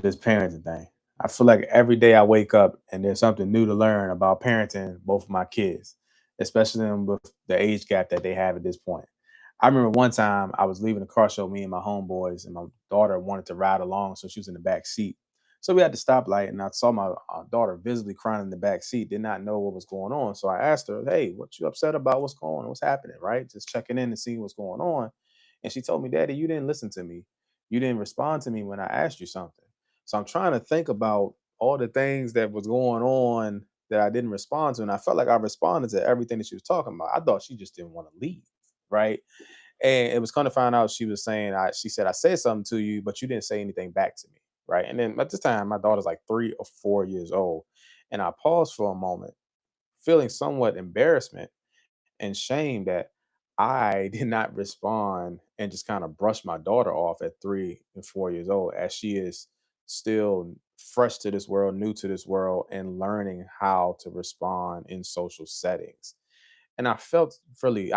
this parenting thing. I feel like every day I wake up and there's something new to learn about parenting both of my kids, especially them with the age gap that they have at this point. I remember one time I was leaving the car show, me and my homeboys, and my daughter wanted to ride along, so she was in the back seat. So we had the stoplight, and I saw my daughter visibly crying in the back seat. Did not know what was going on, so I asked her, "Hey, what you upset about? What's going on? What's happening?" Right, just checking in to see what's going on. And she told me, "Daddy, you didn't listen to me. You didn't respond to me when I asked you something." So I'm trying to think about all the things that was going on that I didn't respond to, and I felt like I responded to everything that she was talking about. I thought she just didn't want to leave, right? And it was kind of find out she was saying, she said, "I said something to you, but you didn't say anything back to me," right? And then at this time, my daughter's like 3 or 4 years old, and I paused for a moment, feeling somewhat embarrassment and shame that I did not respond and just kind of brush my daughter off at 3 and 4 years old, as she is still fresh to this world, new to this world, and learning how to respond in social settings. And I felt really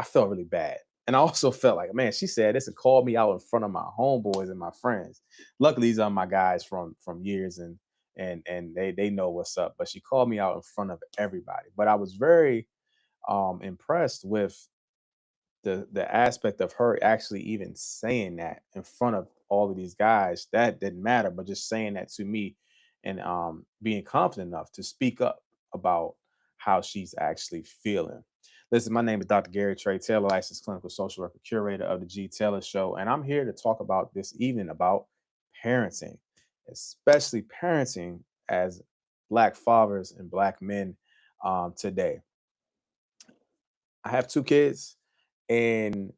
bad. And I also felt like, man, she said this and called me out in front of my homeboys and my friends. Luckily, these are my guys from years, and they know what's up. But she called me out in front of everybody. But I was very impressed with the aspect of her actually even saying that in front of all of these guys. That didn't matter, but just saying that to me, and being confident enough to speak up about how she's actually feeling. Listen, my name is Dr. Gary Trey Taylor, licensed clinical social worker, curator of the G.Taylor Show, and I'm here to talk about this evening about parenting, especially parenting as Black fathers and Black men today. I have two kids, and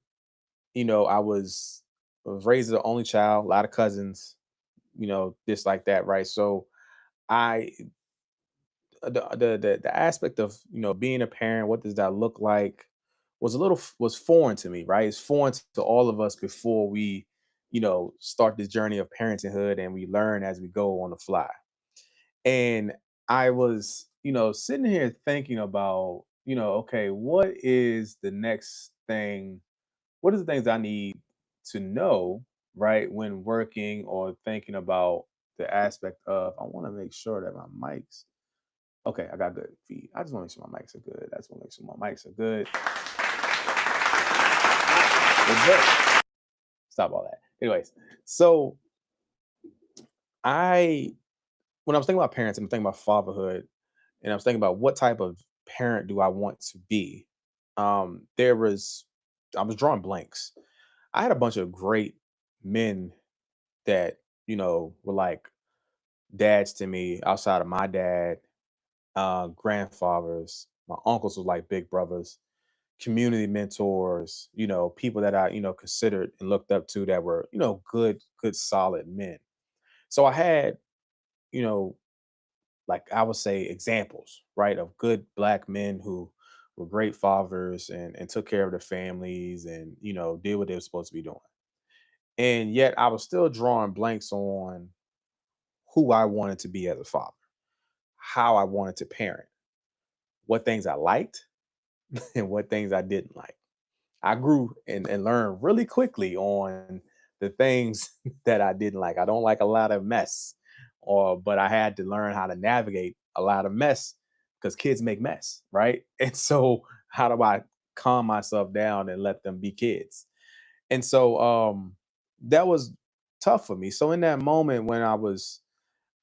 I was raised as the only child, a lot of cousins, this like that, right? So I the aspect of being a parent, what does that look like, was foreign to me, right? It's foreign to all of us before we, start this journey of parenthood, and we learn as we go on the fly. And I was, sitting here thinking about, okay, what is the next thing? What are the things I need to know, right, when working or thinking about the aspect of, I want to make sure that my mics, okay, I got good feed. I just want to make sure my mics are good. I just want to make sure my mics are good. We're good. Stop all that. Anyways, so I, when I was thinking about parents, I'm thinking about fatherhood, and I was thinking about what type of parent do I want to be. There was, I was drawing blanks. I had a bunch of great men that were like dads to me outside of my dad, grandfathers. My uncles were like big brothers, community mentors, people that I considered and looked up to, that were good solid men. So I had, you know like, I would say, examples, right, of good Black men who were great fathers, and took care of their families, and did what they were supposed to be doing. And yet I was still drawing blanks on who I wanted to be as a father, how I wanted to parent, what things I liked and what things I didn't like. I grew and learned really quickly on the things that I didn't like. I don't like a lot of mess, or but I had to learn how to navigate a lot of mess, because kids make mess, right? And so how do I calm myself down and let them be kids? And so that was tough for me. So in that moment when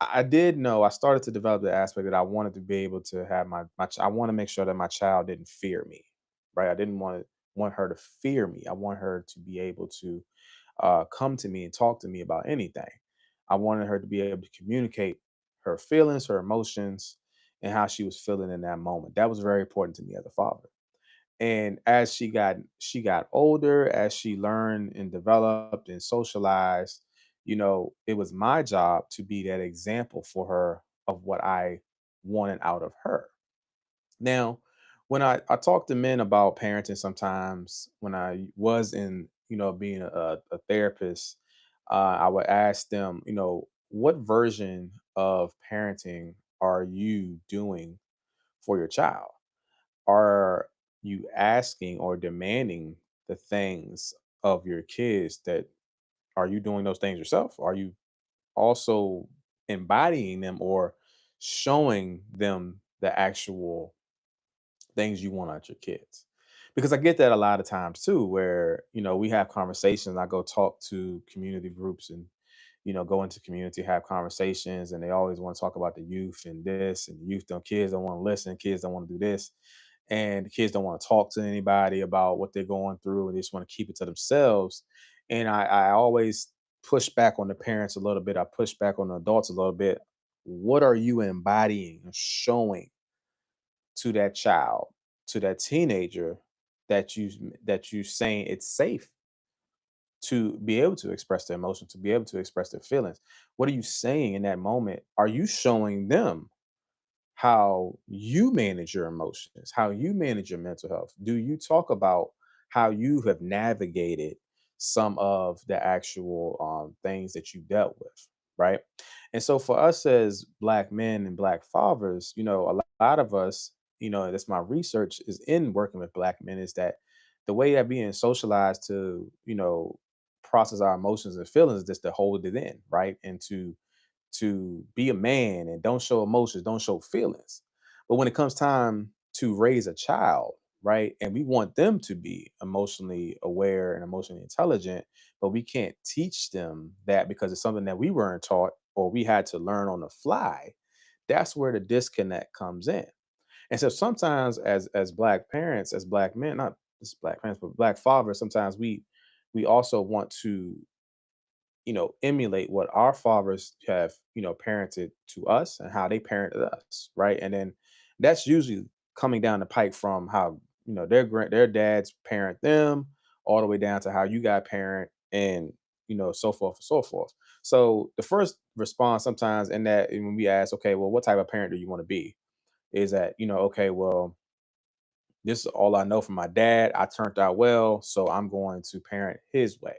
I did know, I started to develop the aspect that I wanted to be able to have I want to make sure that my child didn't fear me, right? I didn't want her to fear me. I want her to be able to come to me and talk to me about anything. I wanted her to be able to communicate her feelings, her emotions, and how she was feeling in that moment. That was very important to me as a father. And as she got older, as she learned and developed and socialized, it was my job to be that example for her of what I wanted out of her. Now, when I talk to men about parenting, sometimes when I was in, being a therapist, I would ask them, what version of parenting are you doing for your child? Are you asking or demanding the things of your kids, that are you doing those things yourself? Are you also embodying them or showing them the actual things you want out your kids. Because I get that a lot of times too, where, we have conversations. I go talk to community groups and, go into community, have conversations, and they always want to talk about the youth and this, and the youth don't, kids don't want to listen, kids don't want to do this. And the kids don't want to talk to anybody about what they're going through, and they just want to keep it to themselves. And I always push back on the parents a little bit. I push back on the adults a little bit. What are you embodying and showing to that child, to that teenager, that you saying it's safe to be able to express their emotions, to be able to express their feelings? What are you saying in that moment? Are you showing them how you manage your emotions, how you manage your mental health? Do you talk about how you have navigated some of the actual things that you dealt with, right? And so for us as Black men and Black fathers, a lot of us, that's my research is in working with Black men, is that the way that being socialized to, process our emotions and feelings is just to hold it in, right? And to be a man and don't show emotions, don't show feelings. But when it comes time to raise a child, right, and we want them to be emotionally aware and emotionally intelligent, but we can't teach them that because it's something that we weren't taught or we had to learn on the fly. That's where the disconnect comes in. And so sometimes as Black parents, as Black men, not just Black parents, but Black fathers, sometimes we also want to emulate what our fathers have, parented to us and how they parented us, right? And then that's usually coming down the pike from how, their dads parent them, all the way down to how you got parent, and so forth and so forth. So the first response sometimes in that, when we ask, okay, well, what type of parent do you want to be? Is that, okay, well, this is all I know from my dad. I turned out well, so I'm going to parent his way.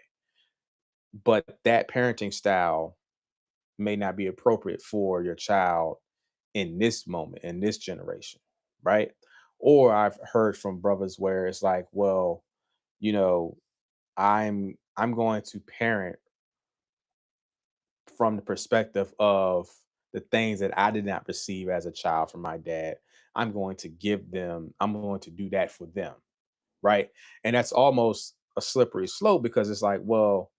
But that parenting style may not be appropriate for your child in this moment, in this generation, right? Or I've heard from brothers where it's like, well, you know, I'm going to parent from the perspective of the things that I did not receive as a child from my dad. I'm going to do that for them, right? And that's almost a slippery slope, because it's like, well,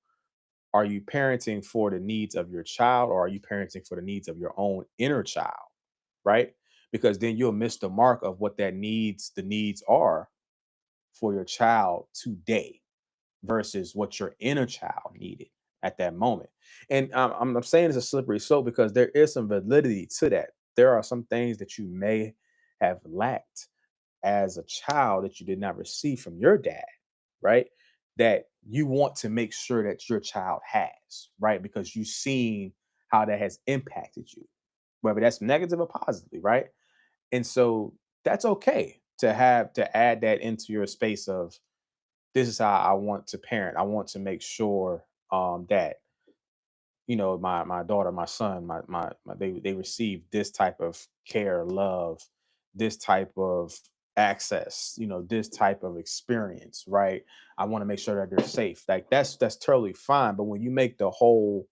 are you parenting for the needs of your child, or are you parenting for the needs of your own inner child? Right? Because then you'll miss the mark of what the needs are for your child today versus what your inner child needed at that moment. And I'm saying it's a slippery slope because there is some validity to that. There are some things that you may have lacked as a child that you did not receive from your dad, right? That you want to make sure that your child has, right? Because you've seen how that has impacted you, whether that's negative or positively, right? And so that's okay to add that into your space of, this is how I want to parent. I want to make sure that my daughter, my son, they receive this type of care, love, this type of access, this type of experience, right? I want to make sure that they're safe. Like that's totally fine. But when you make the whole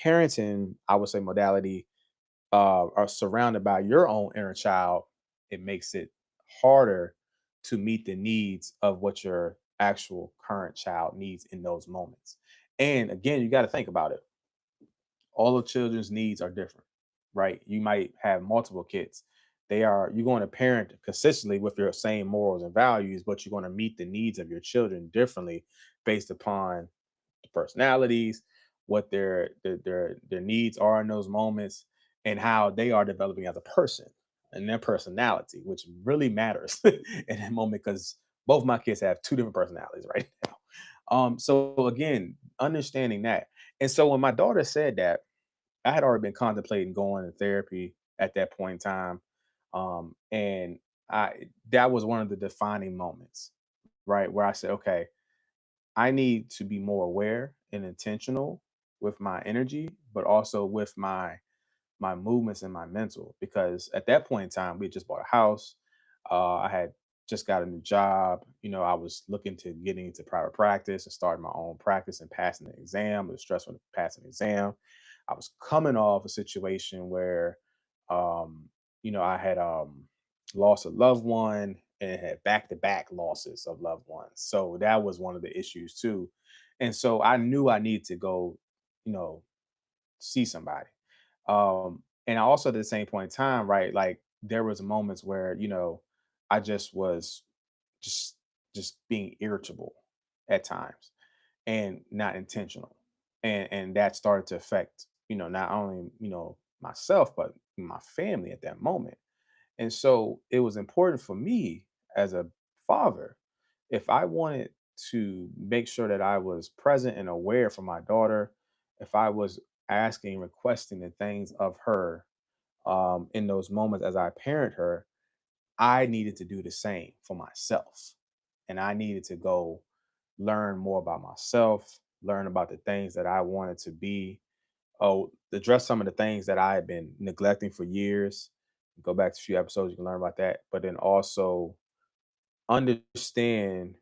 parenting, I would say, modality are surrounded by your own inner child, it makes it harder to meet the needs of what your actual current child needs in those moments. And again, you got to think about it. All of children's needs are different, right? You might have multiple kids. You're going to parent consistently with your same morals and values, but you're going to meet the needs of your children differently based upon the personalities, what their needs are in those moments, and how they are developing as a person and their personality, which really matters in that moment, because both my kids have two different personalities right now. So again, understanding that. And so when my daughter said that, I had already been contemplating going to therapy at that point in time. And that was one of the defining moments, right? Where I said, okay, I need to be more aware and intentional with my energy, but also with my movements and my mental. Because at that point in time, we had just bought a house. I had just got a new job. I was looking to getting into private practice and starting my own practice and passing the exam. It was stressful to pass an exam. I was coming off a situation where, um, I had lost a loved one and had back to back losses of loved ones. So that was one of the issues too. And so I knew I needed to go, you know, see somebody. And I also at the same point in time, right? Like there was moments where, I just was just just being irritable at times and not intentional. And that started to affect, not only, myself, but my family at that moment. And so it was important for me as a father, if I wanted to make sure that I was present and aware for my daughter, if I was asking, requesting the things of her in those moments as I parent her, I needed to do the same for myself. And I needed to go learn more about myself, learn about the things that I wanted to be. Oh, address some of the things that I had been neglecting for years. Go back to a few episodes, you can learn about that. But then also understand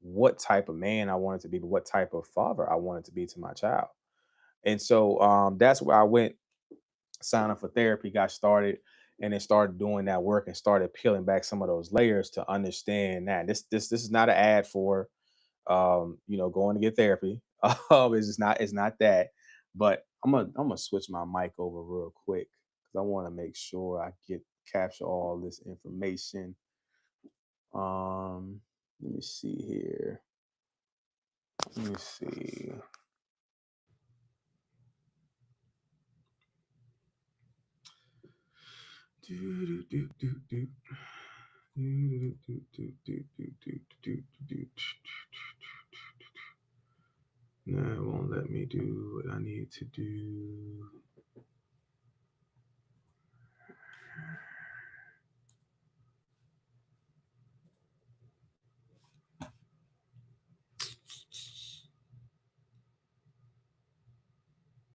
what type of man I wanted to be, but what type of father I wanted to be to my child. And so that's where I went, signed up for therapy, got started, and then started doing that work and started peeling back some of those layers to understand that this is not an ad for going to get therapy. It's not that. But I'm gonna switch my mic over real quick because I want to make sure I capture all this information. Let me see here. Let me see. No, it won't let me do what I need to do.